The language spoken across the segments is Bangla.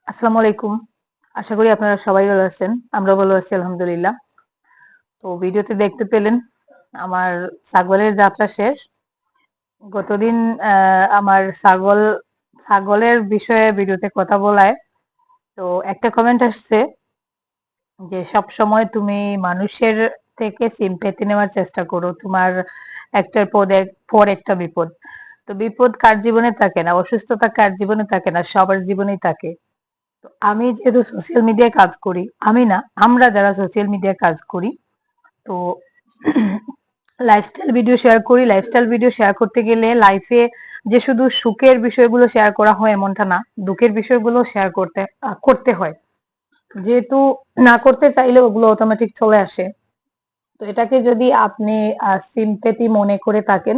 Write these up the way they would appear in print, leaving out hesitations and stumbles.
আসসালামু আলাইকুম। আশা করি আপনারা সবাই ভালো আছেন। আমরাও ভালো আছি আলহামদুলিল্লাহ। তো ভিডিওতে দেখতে পেলেন আমার ছাগলের যাত্রা শেষ। গতদিন আমার ছাগলের বিষয়ে ভিডিওতে কথা বলায় তো একটা কমেন্ট আসছে যে সবসময় তুমি মানুষের থেকে সিম্প্যাথি নেওয়ার চেষ্টা করো। তোমার একটার পর একটা বিপদ। তো বিপদ কার জীবনে থাকে না, অসুস্থতা কার জীবনে থাকে না, সবার জীবনেই থাকে। তো আমি যেহেতু সোশ্যাল মিডিয়ায় কাজ করি, আমি না, আমরা যারা সোশ্যাল মিডিয়ায় কাজ করি, তো লাইফস্টাইল ভিডিও শেয়ার করি। লাইফস্টাইল ভিডিও শেয়ার করতে গেলে লাইফে যে শুধু সুখের বিষয়গুলো শেয়ার করা হয় এমনটা না, দুঃখের বিষয়গুলো শেয়ার করতে হয়। যেহেতু না করতে চাইলে ওগুলো অটোমেটিক চলে আসে। তো এটাকে যদি আপনি সিম্পেথি মনে করে থাকেন,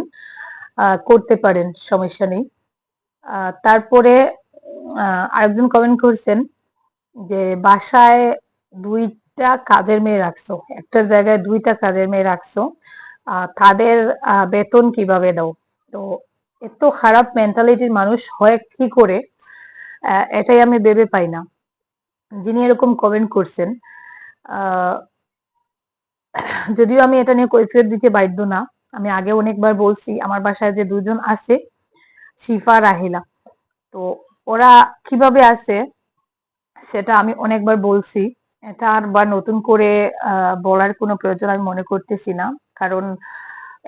করতে পারেন, সমস্যা নেই। তারপরে আরেকজন কমেন্ট করছেন যে বাসায় ২ টা কাজের মেয়ে রাখছো, একটার জায়গায় ২ টা কাজের মেয়ে রাখছো, তাদের বেতন কিভাবে দাও? তো এত খারাপ মেন্টালিটির মানুষ হয় কি করে, এটাই আমি ভেবে পাই না। যিনি এরকম কমেন্ট করছেন, আহ, যদিও আমি এটা নিয়ে কৈফিয়ত দিতে বাধ্য না। আমি আগে অনেকবার বলছি আমার বাসায় যে ২ জন আছে, শিফা, রাহিলা, তো ওরা কিভাবে আছে সেটা আমি অনেকবার বলছি। এটা আর বা নতুন করে বলার কোনো প্রয়োজন আমি মনে করতেছি না। কারণ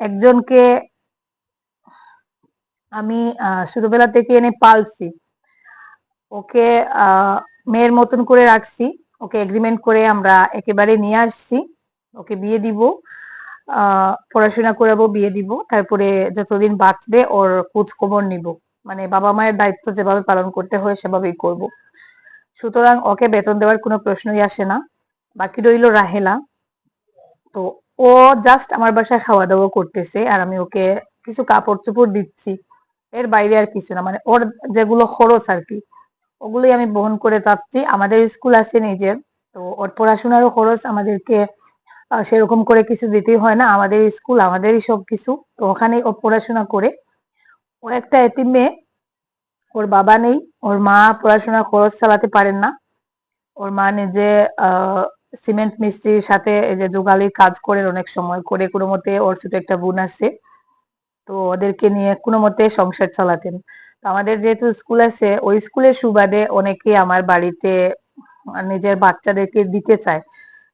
একজনকে আমি ছোটবেলা থেকে এনে পালছি। ওকে মেয়ের মতন করে রাখছি। ওকে এগ্রিমেন্ট করে আমরা একেবারে নিয়ে আসছি। ওকে বিয়ে দিব। পড়াশোনা করাবো, বিয়ে দিব। তারপরে যতদিন বাঁচবে ওর খোঁজ খবর নিব। মানে বাবা-মায়ের দায়িত্ব যেভাবে পালন করতে হয় সেভাবেই করব। সুতরাং ওকে বেতন দেওয়ার কোনো প্রশ্নই আসে না। বাকি রইল রাহেলা। তো ও জাস্ট আমার বাসায় খাওয়া দাওয়া করতেছে আর আমি ওকে কিছু কাপড় চোপড় দিচ্ছি। এর বাইরে আর কিছু না, মানে ওর যেগুলো খরচ আর কি, ওগুলোই আমি বহন করে যাচ্ছি। আমাদের স্কুল আছে নিজের, তো ওর পড়াশোনারও খরচ আমাদেরকে সেরকম করে কিছু দিতেই হয় না। আমাদের স্কুল, আমাদেরই সবকিছু। তো ওখানেই ও পড়াশোনা করে। ও একটা এতিম মেয়ে। ওর বাবা নেই। ওর মা পড়াশোনার খরচ চালাতে পারেন না। ওর মা নিজে সিমেন্ট মিস্ত্রির সাথে এই যে যোগালির কাজ করেন, অনেক সময় করে কোনো মতে। ওর ছোট একটা বোন আছে, তো ওদেরকে নিয়ে কোনো মতে সংসার চালাতেন। তো আমাদের যেহেতু স্কুল আছে, ওই স্কুলের সুবাদে অনেকে আমার বাড়িতে নিজের বাচ্চাদেরকে দিতে চায়।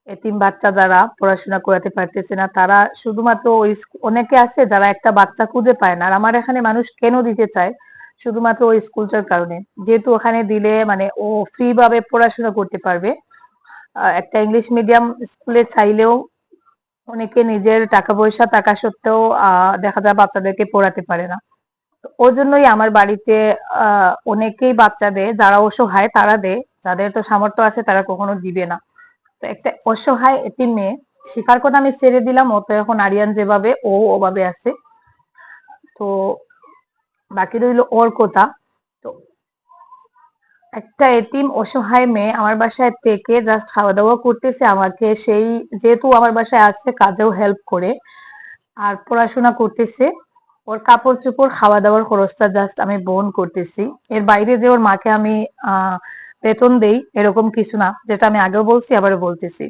এতিম বাচ্চা যারা পড়াশোনা করাতে পারতেছে না, তারা শুধুমাত্র ওই অনেকে আছে যারা একটা বাচ্চা খুঁজে পায় না। আর আমার এখানে মানুষ কেন দিতে চায়? শুধুমাত্র ওই স্কুলটার কারণে। যেহেতু ওখানে দিলে মানে ও ফ্রি ভাবে পড়াশোনা করতে পারবে। একটা ইংলিশ মিডিয়াম স্কুলে চাইলেও অনেকে নিজের টাকা পয়সা থাকা সত্ত্বেও দেখা যায় বাচ্চাদেরকে পড়াতে পারে না। তো ওই জন্যই আমার বাড়িতে অনেকেই বাচ্চা দেয়, যারা অসহায় তারা দেয়। যাদের তো সামর্থ্য আছে তারা কখনো দিবে না। তো একটা অসহায় এতিম মেয়ে, শিখার কথা আমি ছেড়ে দিলাম, ও তো এখন আরিয়ান যেভাবে ও ওভাবে আছে। তো বাকি রইল ওর কথা। তো একটা এতিম অসহায় মেয়ে আমার বাসায় থেকে জাস্ট খাওয়া দাওয়া করতেছে আমাকে, সেই যেহেতু আমার বাসায় আসছে কাজেও হেল্প করে আর পড়াশোনা করতেছে। ওর কাপড় চোপড় খাওয়া দাওয়ার খরচটা জাস্ট আমি বহন করতেছি। এর বাইরে যে ওর মাকে আমি বেতন দেই এরকম কিছু না, যেটা আমি আগেও বলছি আবারও বলতেছি।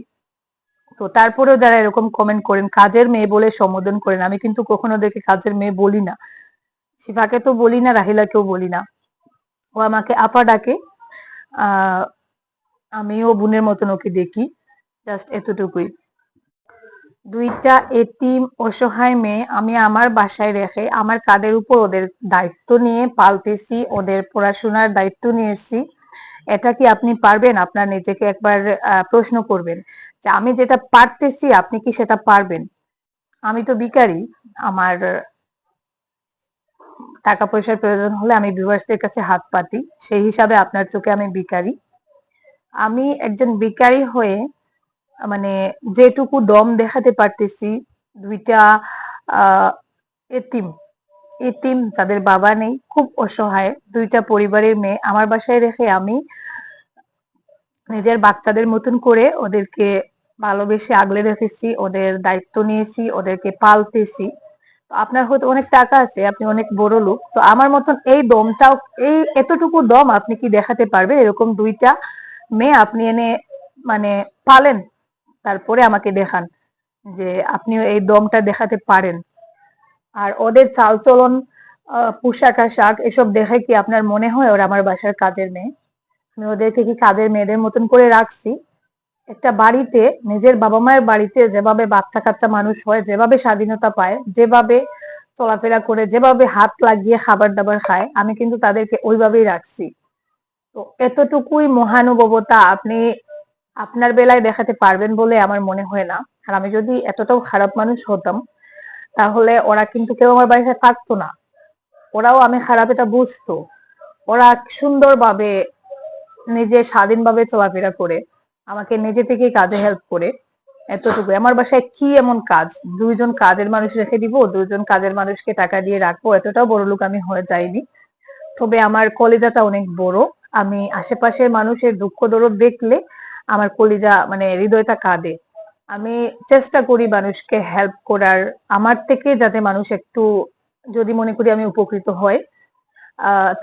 তো তারপরেও যারা এরকম কমেন্ট করেন, কাজের মেয়ে বলে সম্বোধন করেন, আমি কিন্তু কখনো ওদেরকে কাজের মেয়ে বলি না। শিফাকে তো বলি না, রাহিলাকেও বলি না। ও আমাকে আপা ডাকে। আহ আমিও বোনের মতন ওকে দেখি। জাস্ট এতটুকুই। ২ টা এতিম অসহায় মেয়ে আমি আমার বাসায় রেখে আমার কাঁধের উপর ওদের দায়িত্ব নিয়ে পালতেছি, ওদের পড়াশোনার দায়িত্ব নিয়েছি। এটা কি আপনি পারবেন? আপনার নিজেকে একবার প্রশ্ন করবেন যে আমি যেটা পারতেছি আপনি কি সেটা পারবেন? আমি তো ভিখারি। আমার টাকা পয়সার প্রয়োজন হলে আমি ভিউয়ার্সদের কাছে হাত পাতি। সেই হিসাবে আপনার চোখে আমি ভিখারি। আমি একজন ভিখারি হয়ে মানে যেটুকু দম দেখাতে পারতেছি, ২ টা আহ এতিম, এতিম তাদের বাবা নেই, খুব অসহায় ২ টা পরিবারের মেয়ে আমার বাসায় রেখে আমি নিজের বাচ্চাদের মতন করে ওদেরকে ভালোবেসে আগলে রেখেছি, ওদের দায়িত্ব নিয়েছি, ওদেরকে পালতেছি। আপনার হয়তো অনেক টাকা আছে, আপনি অনেক বড় লোক, তো আমার মতন এই দমটাও, এই এতটুকু দম আপনি কি দেখাতে পারবেন? এরকম দুইটা মেয়ে আপনি এনে মানে পালেন, তারপরে আমাকে দেখান যে আপনি এই দমটা দেখাতে পারেন। আর ওদের চালচলন, পোশাক আশাক এসব দেখে কি আপনার মনে হয় ওরা আমার বাসার কাজের মেয়ে? আমি ওদেরকে কি কাজের মেয়েদের মতন করে রাখছি? একটা বাড়িতে, নিজের বাবা মায়ের বাড়িতে যেভাবে বাচ্চা কাচ্চা মানুষ হয়, যেভাবে স্বাধীনতা পায়, যেভাবে চলাফেরা করে, যেভাবে হাত লাগিয়ে খাবার দাবার খায়, আমি কিন্তু তাদেরকে ওইভাবেই রাখছি। তো এতটুকুই মহানুভবতা আপনি আপনার বেলায় দেখাতে পারবেন বলে আমার মনে হয় না। আর আমি যদি এতটাও খারাপ মানুষ হতাম, তাহলে ওরা কিন্তু কেউ আমার বাড়িতে থাকতো না। ওরাও আমি খারাপ এটা বুঝতো। ওরা সুন্দরভাবে নিজে স্বাধীনভাবে চলাফেরা করে, আমাকে নিজে থেকেই কাজে হেল্প করে। এতটুকু আমার বাসায় কি এমন কাজ, দুইজন কাজের মানুষ রেখে দিব, দুইজন কাজের মানুষকে টাকা দিয়ে রাখবো, এতটাও বড় লোক আমি হয়ে যাইনি। তবে আমার কলিজাটা অনেক বড়। আমি আশেপাশের মানুষের দুঃখ দরদ দেখলে আমার কলিজা মানে হৃদয়টা কাঁদে। আমি চেষ্টা করি মানুষকে হেল্প করার, আমার থেকে যাতে মানুষ একটু, যদি মনে করি আমি উপকৃত হয়,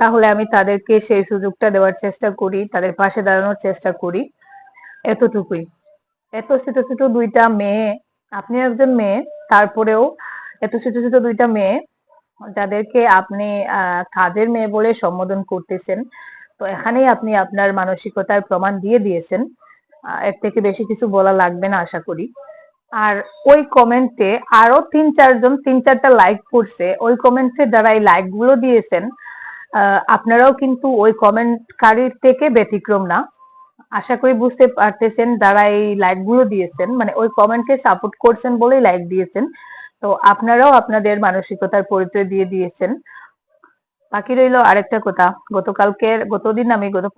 তাহলে আমি তাদেরকে সেই সুযোগটা দেওয়ার চেষ্টা করি, তাদের পাশে দাঁড়ানোর চেষ্টা করি। এতটুকুই। এত ছোট ছোট দুইটা মেয়ে, আপনি একজন মেয়ে, তারপরেও এত ছোট ছোট দুইটা মেয়ে যাদেরকে আপনি কাজের মেয়ে বলে সম্বোধন করতেছেন, তো এখানেই আপনি আপনার মানসিকতার প্রমাণ দিয়ে দিয়েছেন। এর থেকে বেশি কিছু বলা লাগবে না আশা করি। আর ওই কমেন্টে আরো তিন চারটা লাইক করছে, ওই কমেন্টে যারা এই লাইক গুলো দিয়েছেন, আপনারাও কিন্তু ওই কমেন্টকারীর থেকে ব্যতিক্রম না। আশা করি বুঝতে পারতেছেন, যারা এই লাইক গুলো দিয়েছেন মানে ওই কমেন্টকে সাপোর্ট করছেন বলেই লাইক দিয়েছেন। তো আপনারাও আপনাদের মানসিকতার পরিচয় দিয়ে দিয়েছেন। বাকি রইল আরেকটা কথা, গত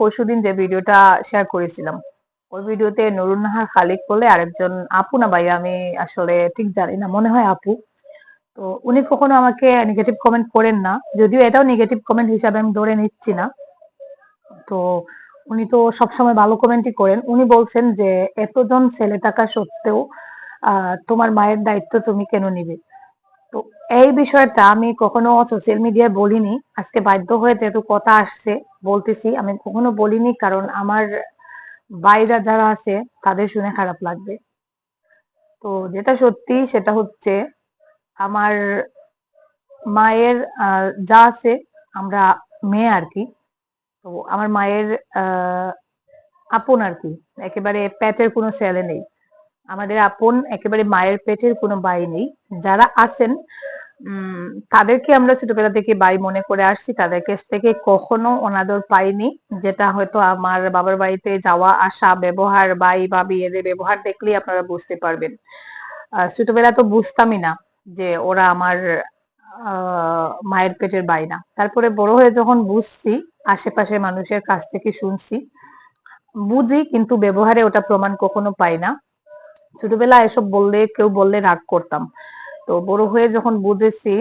পরশুদিন যে ভিডিওটা শেয়ার করেছিলাম, ওই ভিডিওতে নুরুন নাহার খালিক বলে আরেকজন আপু, না ভাইয়া আমি আসলে ঠিক জানি না, মনে হয় আপু, তো উনি কখনো আমাকে নেগেটিভ কমেন্ট করেন না, যদিও এটাও নেগেটিভ কমেন্ট হিসাবে আমি ধরে নিচ্ছি না। তো উনি তো সবসময় ভালো কমেন্টই করেন। উনি বলছেন যে এতজন ছেলে থাকা সত্ত্বেও তোমার মায়ের দায়িত্ব তুমি কেন নিবে? তো এই বিষয়টা আমি কখনো সোশ্যাল মিডিয়ায় বলিনি, আজকে বাধ্য হয়ে যেহেতু কথা আসছে বলতেছি। আমি কখনো বলিনি, কারণ আমার ভাইরা যারা আছে তাদের শুনে খারাপ লাগবে। তো যেটা সত্যি সেটা হচ্ছে, আমার মায়ের যা আছে, আমরা মেয়ে আর কি, তো আমার মায়ের আপন আর কি, একেবারে পেটের কোনো ছেলে নেই। আমাদের আপন একেবারে মায়ের পেটের কোনো ভাই নেই। যারা আছেন তাদেরকে আমরা ছোটবেলা থেকে ভাই মনে করে আসছি, তাদের কাছ থেকে কখনো অনাদর পাইনি। যেটা হয়তো আমার বাবার বাড়িতে যাওয়া আসা, ব্যবহার, ভাই ভাবি এদের ব্যবহার দেখলেই আপনারা বুঝতে পারবেন। ছোটবেলা তো বুঝতামই না যে ওরা আমার মায়ের পেটের ভাই না। তারপরে বড় হয়ে যখন বুঝছি, আশেপাশের মানুষের কাছ থেকে শুনছি, বুঝি, কিন্তু ব্যবহারে ওটা প্রমাণ কখনো পাই না। ছোটবেলা এসব বললে, কেউ বললে রাগ করতাম। তো বড় হয়ে যখন বুঝেছি,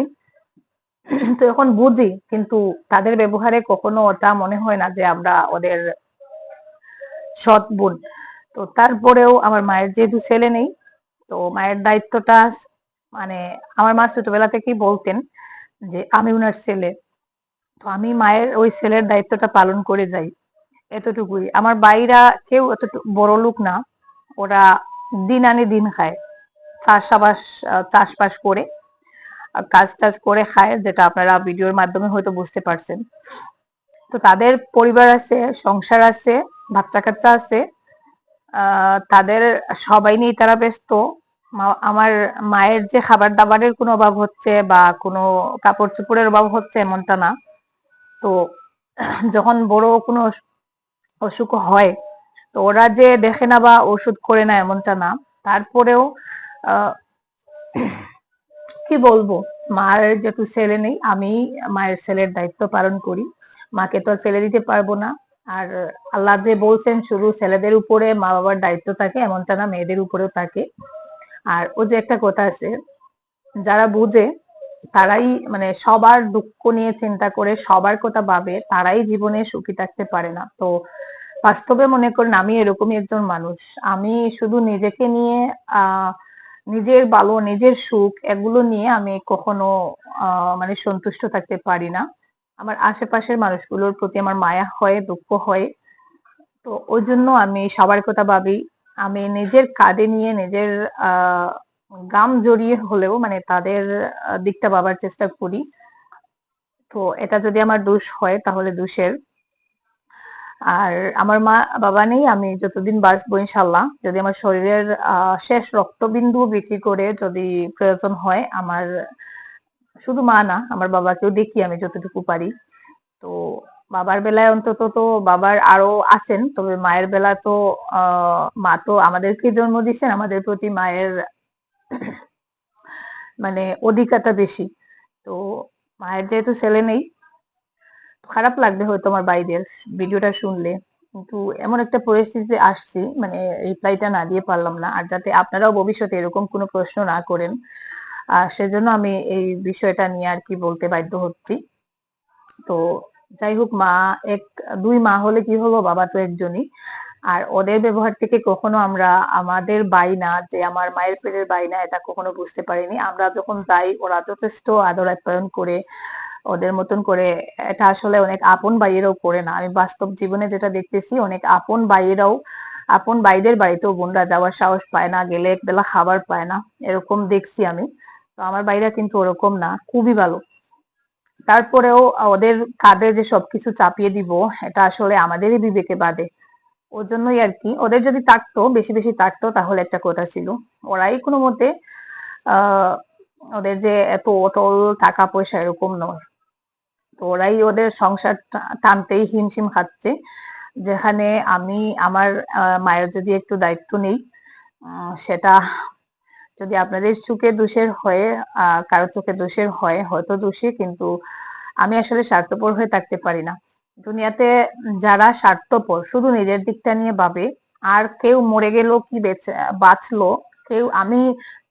তো এখন বুঝি, কিন্তু তাদের ব্যবহারে কখনো ওটা মনে হয় না যে আমরা ওদের সৎ বোন। তো তারপরেও আমার মায়ের যেহেতু ছেলে নেই, তো মায়ের দায়িত্বটা মানে আমার মা ছোটবেলা থেকেই বলতেন যে আমি উনার ছেলে, তো আমি মায়ের ওই ছেলের দায়িত্বটা পালন করে যাই। এতটুকুই। আমার ভাইরা কেউ এত বড় লোক না, ওরা দিন আনে দিন খায়, চাষাবাস চাষবাস করে, কাজ টাজ করে খায়, যেটা আপনারা ভিডিওর মাধ্যমে হয়তো বুঝতে পারছেন। তো তাদের পরিবার আছে, সংসার আছে, বাচ্চা কাচ্চা আছে, তাদের সবাই নিয়ে তারা ব্যস্ত। আমার মায়ের যে খাবার দাবারের কোনো অভাব হচ্ছে বা কোনো কাপড় চোপড়ের অভাব হচ্ছে এমনটা না। তো যখন বড় কোনো অসুখ হয়, তো ওরা যে দেখে না বা ওষুধ করে না এমনটা না। তারপরেও আহ কি বলবো, মার যেহেতু ছেলে নেই, আমি মায়ের ছেলের দায়িত্ব পালন করি। মাকে তো আর ফেলে দিতে পারবো না। আর আল্লাহ যে বলছেন শুধু ছেলেদের উপরে মা বাবার দায়িত্ব থাকে এমনটা না, মেয়েদের উপরেও থাকে। আর ও যে একটা কথা আছে, যারা বুঝে তারাই মানে সবার দুঃখ নিয়ে চিন্তা করে সবার কথা ভাবে, তারাই জীবনে সুখী থাকতে পারে না। তো বাস্তবে মনে করেন আমি এরকমই একজন মানুষ। আমি শুধু নিজেকে নিয়ে আহ নিজের ভালো, নিজের সুখ এগুলো নিয়ে আমি কখনো মানে সন্তুষ্ট থাকতে পারি না। আমার আশেপাশের মানুষগুলোর প্রতি আমার মায়া হয়, দুঃখ হয়। তো ওই জন্য আমি সবার কথা ভাবি। আমি নিজের কাঁধে নিয়ে নিজের আহ গাম জড়িয়ে হলেও মানে তাদের দিকটা ভাবার চেষ্টা করি। তো এটা যদি আমার দোষ হয় তাহলে দোষের। আর আমার মা বাবা নেই, আমি যতদিন বাঁচবো ইনশাল্লাহ, যদি আমার শরীরের শেষ রক্তবিন্দু বিক্রি করে যদি প্রয়োজন হয়, আমার শুধু মা না আমার বাবাকেও দেখি আমি যতটুকু পারি। তো বাবার বেলায় অন্তত তো বাবার আরো আছেন, তবে মায়ের বেলা তো মা তো আমাদেরকে জন্ম দিচ্ছেন, আমাদের প্রতি মায়ের মানে অধিকারটা বেশি। তো মায়ের যেহেতু ছেলে নেই, খারাপ লাগবে হয়তো আমার ভাইদের ভিডিওটা শুনলে, কিন্তু এমন একটা পরিস্থিতিতে আসছি মানে রিপ্লাইটা না দিয়ে পারলাম না। আর যাতে আপনারাও ভবিষ্যতে এরকম কোনো প্রশ্ন না করেন, সেজন্য আমি এই বিষয়টা নিয়ে আর কি বলতে বাধ্য হচ্ছি। তো যাই হোক, মা এক দুই মা হলে কি হলো, বাবা তো একজনই। আর ওদের ব্যবহার থেকে কখনো আমরা আমাদের বাইনা যে আমার মায়ের পেটের বাইনা এটা কখনো বুঝতে পারিনি। আমরা যখন যাই ওরা যথেষ্ট আদর আপ্যায়ন করে ওদের মতন করে। এটা আসলে অনেক আপন ভাইয়েরাও করে না, আমি বাস্তব জীবনে যেটা দেখতেছি, অনেক আপন ভাইয়েরাও আপন ভাইদের বাড়িতেও বোনরা যাওয়ার সাহস পায় না, গেলে একবেলা খাবার পায় না, এরকম দেখছি আমি। তো আমার ভাইরা কিন্তু ওরকম না, খুবই ভালো। তারপরেও ওদের কাঁধে যে সবকিছু চাপিয়ে দিব, এটা আসলে আমাদেরই বিবেকে বাধে। ওর জন্যই আর কি, ওদের যদি থাকতো বেশি বেশি থাকতো তাহলে একটা কথা ছিল। ওরাই কোনো মতে আহ ওদের যে এত অটল টাকা পয়সা এরকম নয়। তো ওরাই ওদের সংসার টানতেই হিমশিম খাচ্ছে। যেখানে আমি আমার মায়ের যদি একটু দায়িত্ব নেই, সেটা যদি আপনাদের চোখে দোষের হয়ে কারো চোখে দোষের হয় হয়তো দোষী, কিন্তু আমি আসলে স্বার্থপর হয়ে থাকতে পারি না। দুনিয়াতে যারা স্বার্থপর শুধু নিজের দিকটা নিয়ে ভাবে, আর কেউ মরে গেল কি বেঁচে বাঁচলো, কেউ আমি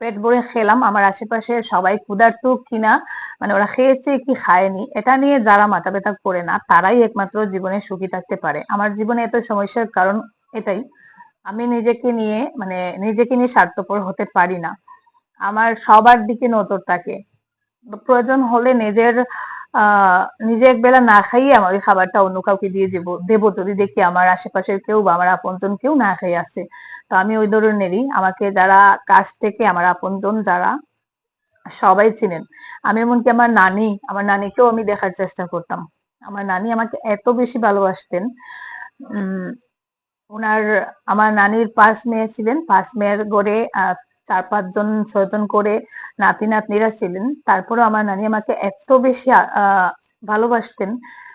পেট ভরে খেলাম, আমার আশেপাশে সবাই ক্ষুধার্ত কিনা, মানে ওরা খেয়েছে কি খায়নি এটা নিয়ে যারা মাথা ব্যথা করে না, তারাই একমাত্র জীবনে সুখী থাকতে পারে। আমার জীবনে এত সমস্যার কারণ এটাই, আমি নিজেকে নিয়ে মানে নিজেকে নিয়ে স্বার্থপর হতে পারি না। আমার সবার দিকে নজর থাকে। প্রয়োজন হলে নিজে একবেলা না খাইয়ে আমার ওই খাবারটা অন্য কাউকে দিয়ে দেবো যদি দেখি আমার আশেপাশের কেউ বা আমার আপনজন কেউ না খেয়ে আছে। তো আমি ওই ধরনেরই, আমাকে যারা কাছ থেকে আমার আপনজন যারা সবাই চিনেন। আমি এমনকি আমার নানিকেও আমি দেখার চেষ্টা করতাম। আমার নানি আমাকে এত বেশি ভালোবাসতেন। উম উনার আমার নানির 5 মেয়ে ছিলেন, 5 মেয়ের গড়ে 4-5 জন 6 জন করে নাতি নাতনিরা ছিলেন। তারপরেও আমার নানি আমাকে এত বেশি ভালোবাসতেন।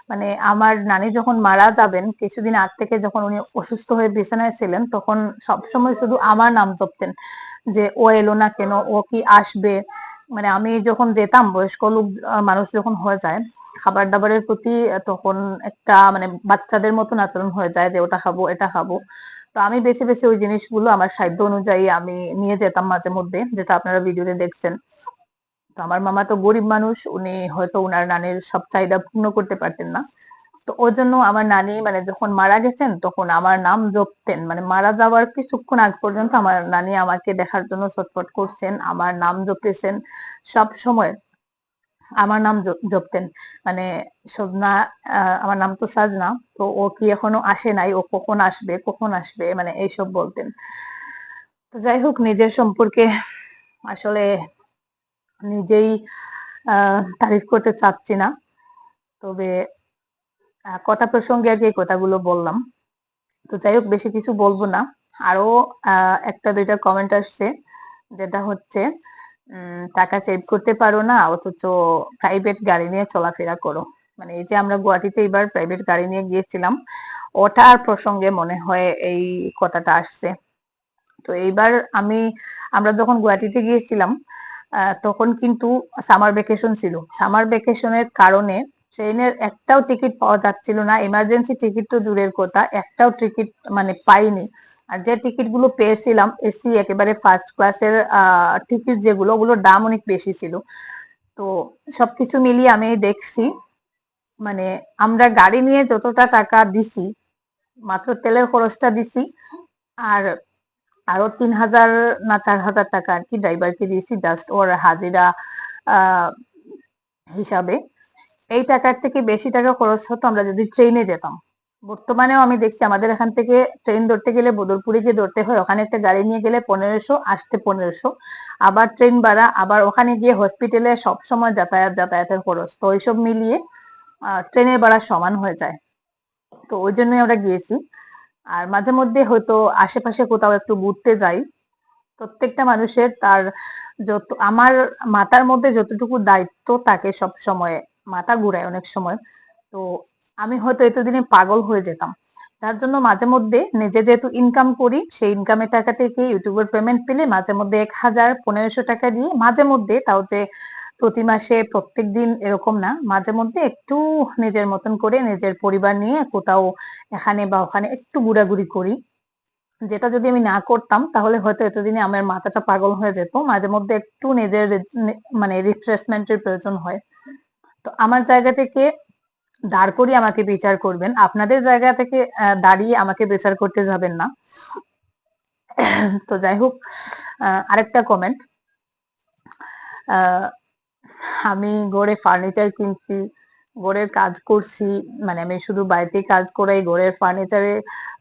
মানে আমার নানি যখন মারা যাবেন কিছুদিন আগ থেকে, যখন উনি অসুস্থ হয়ে বিছানায় ছিলেন, তখন সবসময় শুধু আমার নাম জপতেন, যে ও এলো না কেন, ও কি আসবে। মানে আমি যখন যেতাম, বয়স্ক লোক মানুষ যখন হয়ে যায়, খাবার দাবারের প্রতি তখন একটা মানে বাচ্চাদের মতন আচরণ হয়ে যায়, যে ওটা খাবো এটা খাবো। তো আমি বেছে বেছে ওই জিনিসগুলো আমার সাধ্য অনুযায়ী আমি নিয়ে যেতাম মাঝে মধ্যে, যেটা আপনারা ভিডিওতে দেখছেন। তো আমার মামা তো গরিব মানুষ, উনি হয়তো উনার নানির সব চাহিদা পূর্ণ করতে পারতেন না। তো ওই জন্য আমার নানি মানে যখন মারা গেছেন তখন আমার নাম জপতেন, মানে মারা যাওয়ার কিছুক্ষণ আগ পর্যন্ত আমার নানি আমাকে দেখার জন্য ছটফট করছেন, আমার নাম জপেছেন সব সময়, আমার নাম জপতেন। মানে সজনা, আমার নাম তো সাজনা, তো ও কি এখনো আসে নাই, ও কখন আসবে কখন আসবে, মানে এইসব বলতেন। তো যাই হোক, নিজের সম্পর্কে আসলে নিজেই তারিফ করতে চাচ্ছি না, তবে কথা প্রসঙ্গে আর কি এই কথাগুলো বললাম। তো যাই হোক, বেশি কিছু বলবো না। আরো একটা দুইটা কমেন্ট আসছে, যেটা হচ্ছে টাকা সেভ করতে পারো না অথচ প্রাইভেট গাড়ি নিয়ে চলাফেরা করো। মানে এই যে আমরা গুয়াহাটিতে এবার প্রাইভেট গাড়ি নিয়ে গিয়েছিলাম, ওটার প্রসঙ্গে মনে হয় এই কথাটা আসছে। তো এইবার আমরা যখন গুয়াহাটিতে গিয়েছিলাম, তখন কিন্তু সামার ভ্যাকেশন ছিল। সামার ভ্যাকেশনের কারণে ট্রেনের একটাও টিকিট পাওয়া যাচ্ছিল না, এমার্জেন্সি টিকিট তো দূরের কথা, একটাও টিকিট মানে পাইনি। আর যে টিকিট গুলো পেয়েছিলাম এসি একেবারে ফার্স্ট ক্লাসের টিকিট, যেগুলো ওগুলোর দাম অনেক বেশি ছিল। তো সবকিছু মিলিয়ে আমি দেখছি, মানে আমরা গাড়ি নিয়ে যতটা টাকা দিছি, মাত্র তেলের খরচটা দিছি, আর আরো 3,000 না 4,000 টাকা আর কি ড্রাইভারকে দিয়েছি জাস্ট ওর হাজিরা হিসাবে। এই টাকার থেকে বেশি টাকা খরচ হতো আমরা যদি ট্রেনে যেতাম। বর্তমানেও আমি দেখছি আমাদের এখান থেকে ট্রেন ধরতে গেলে বদরপুরে গিয়ে ধরতে হয়, ওখানে একটা গাড়ি নিয়ে গেলে 1500, আসতে 1500, আবার ট্রেন ভাড়া, আবার ওখানে গিয়ে হসপিটালে সব সময় যাতায়াতের খরচ, তো ওইসব মিলিয়ে ট্রেনের ভাড়া সমান হয়ে যায়। তো ওই জন্যই আমরা গিয়েছি। আর মাঝে মধ্যে হয়তো আশেপাশে কোথাও একটু ঘুরতে যাই। প্রত্যেকটা মানুষের তার আমার মাথার মধ্যে যতটুকু দায়িত্ব থাকে সব সময় মাথা ঘুরায় অনেক সময়। তো আমি হয়তো এতদিনে পাগল হয়ে যেতাম। তার জন্য মাঝে মধ্যে নিজে যেহেতু ইনকাম করি, সেই ইনকামের টাকা থেকে ইউটিউবের পেমেন্ট পেলে মাঝে মধ্যে 1,000 1500 টাকা দিয়ে মাঝে মধ্যে, তাও যে প্রতি মাসে প্রত্যেক দিন এরকম না, মাঝে মধ্যে একটু নিজের মতন করে নিজের পরিবার নিয়ে কোথাও এখানে বা ওখানে একটু ঘোরাঘুরি করি। যেটা যদি আমি না করতাম তাহলে হয়তো এতদিনে আমার মাথাটা পাগল হয়ে যেত। মাঝে মধ্যে একটু নিজের মানে রিফ্রেশমেন্টের প্রয়োজন হয়। তো আমার জায়গা থেকে দাঁড় করিয়ে আমাকে বিচার করবেন, আপনাদের জায়গা থেকে দাঁড়িয়ে আমাকে বিচার করতে যাবেন না। তো যাই হোক, আরেকটা কমেন্ট, আমি ঘরে ফার্নিচার কিনছি, ঘরের কাজ করছি, মানে আমি শুধু বাড়িতে কাজ করাই, ঘরের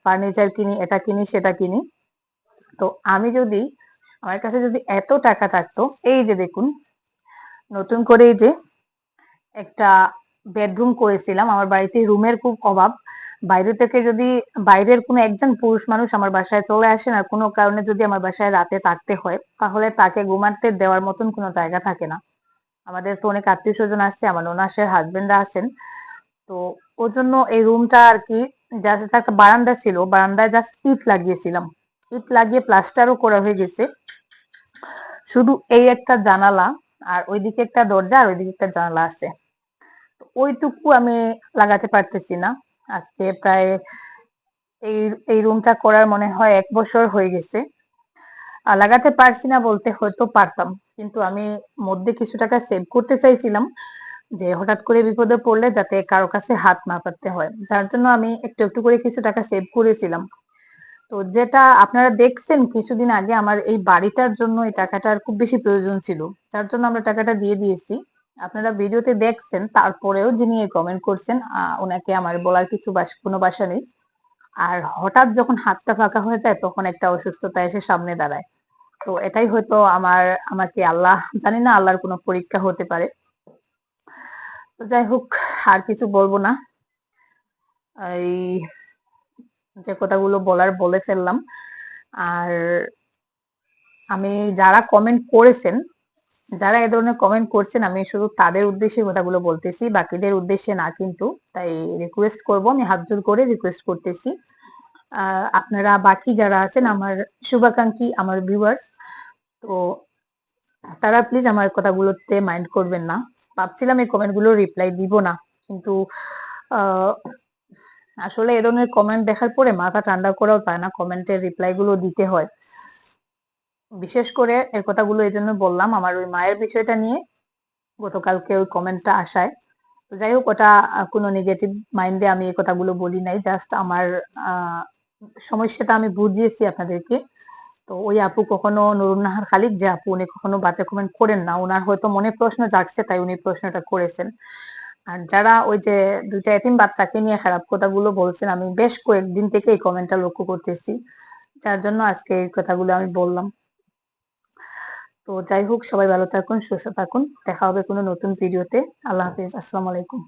ফার্নিচার কিনি, এটা কিনি সেটা কিনি। তো আমি যদি, আমার কাছে যদি এত টাকা থাকতো, এই যে দেখুন নতুন করে এই যে একটা বেডরুম করেছিলাম, আমার বাড়িতে রুমের খুব অভাব। বাইরে থেকে যদি বাইরের কোনো একজন পুরুষ মানুষ আমার বাসায় চলে আসেন আর কোনো কারণে যদি আমার বাসায় রাতে থাকতে হয়, তাহলে তাকে ঘুমাতে দেওয়ার মতন কোনো জায়গা থাকে না। আমাদের তো অনেক আত্মীয় স্বজন আসছে, আমার ননাসের হাজবেন্ডরা আছেন। তো ওর জন্য এই রুমটা আর কি, জাস্ট একটা বারান্দা ছিল, বারান্দায় জাস্ট ইট লাগিয়েছিলাম, ইট লাগিয়ে প্লাস্টারও করা হয়ে গেছে। শুধু এই একটা জানালা আর ওইদিকে একটা দরজা আর ওইদিকে একটা জানালা আছে, ওইটুকু আমি লাগাতে পারতেছি না। আজকে প্রায় এই এই রুমটা করার মনে হয় 1 বছর হয়ে গেছে। লাগাতে পারছি না বলতে হয়তো পারতাম, কিন্তু আমি মধ্যে কিছু টাকা সেভ করতে চাইছিলাম, যে হঠাৎ করে বিপদে পড়লে যাতে কারো কাছে হাত না পাততে হয়, যার জন্য আমি একটু একটু করে কিছু টাকা সেভ করেছিলাম। তো যেটা আপনারা দেখছেন কিছুদিন আগে, আমার এই বাড়িটার জন্য এই টাকাটার খুব বেশি প্রয়োজন ছিল, যার জন্য আমরা টাকাটা দিয়ে দিয়েছি। আপনারা ভিডিওতে দেখছেন, তারপরেও যিনি কমেন্ট করছেন ওনাকে আমার বলার কোনো ভাষা নেই। আর হঠাৎ যখন হাতটা ফাঁকা হয়ে যায় তখন একটা অসুস্থতা এসে সামনে দাঁড়ায়। তো এটাই হয়তো আমাকে আল্লাহ, জানি না, আল্লাহর কোনো পরীক্ষা হতে পারে। তো যাই হোক, আর কিছু বলবো না, এই যে কথাগুলো বলার বলে ফেললাম। আর আমি যারা কমেন্ট করেছেন, যারা এ ধরনের কমেন্ট করছেন, আমি শুধু তাদের উদ্দেশ্যে কথাগুলো বলতেছি, বাকিদের উদ্দেশ্যে না কিন্তু। তাই রিকোয়েস্ট করব, আমি হাত জোর করে রিকোয়েস্ট করতেছি, আপনারা বাকি যারা আছেন আমার শুভাকাঙ্ক্ষী, আমার ভিউয়ার্স, তো তারা প্লিজ আমার কথাগুলোতে মাইন্ড করবেন না। ভাবছিলাম এই কমেন্টগুলো রিপ্লাই দিব না, কিন্তু আসলে এ ধরনের কমেন্ট দেখার পরে মাথা ঠান্ডা করাও যায় না, কমেন্টের রিপ্লাই গুলো দিতে হয়। বিশেষ করে এই কথাগুলো এই জন্য বললাম আমার ওই মায়ের বিষয়টা নিয়ে গতকালকে ওই কমেন্টটা আসায়। তো যাই হোক, ওটা কোনো নেগেটিভ মাইন্ডে আমি এই কথাগুলো বলি নাই, জাস্ট আমার সমস্যাটা আমি বুঝিয়েছি আপনাদেরকে। তো ওই আপু কখনো, নুরুন্নাহার খালিক যে আপু, উনি কখনো বাজে কমেন্ট করেন না, ওনার হয়তো মনে প্রশ্ন জাগছে তাই উনি প্রশ্নটা করেছেন। আর যারা ওই যে দুইটা এতিম বাচ্চাকে নিয়ে খারাপ কথাগুলো বলছেন, আমি বেশ কয়েকদিন থেকে এই কমেন্টটা লক্ষ্য করতেছি, যার জন্য আজকে এই কথাগুলো আমি বললাম। তো যাই হোক, সবাই ভালো থাকুন, সুস্থ থাকুন, দেখা হবে কোনো নতুন ভিডিওতে। আল্লাহ হাফিজ, আসসালামু আলাইকুম।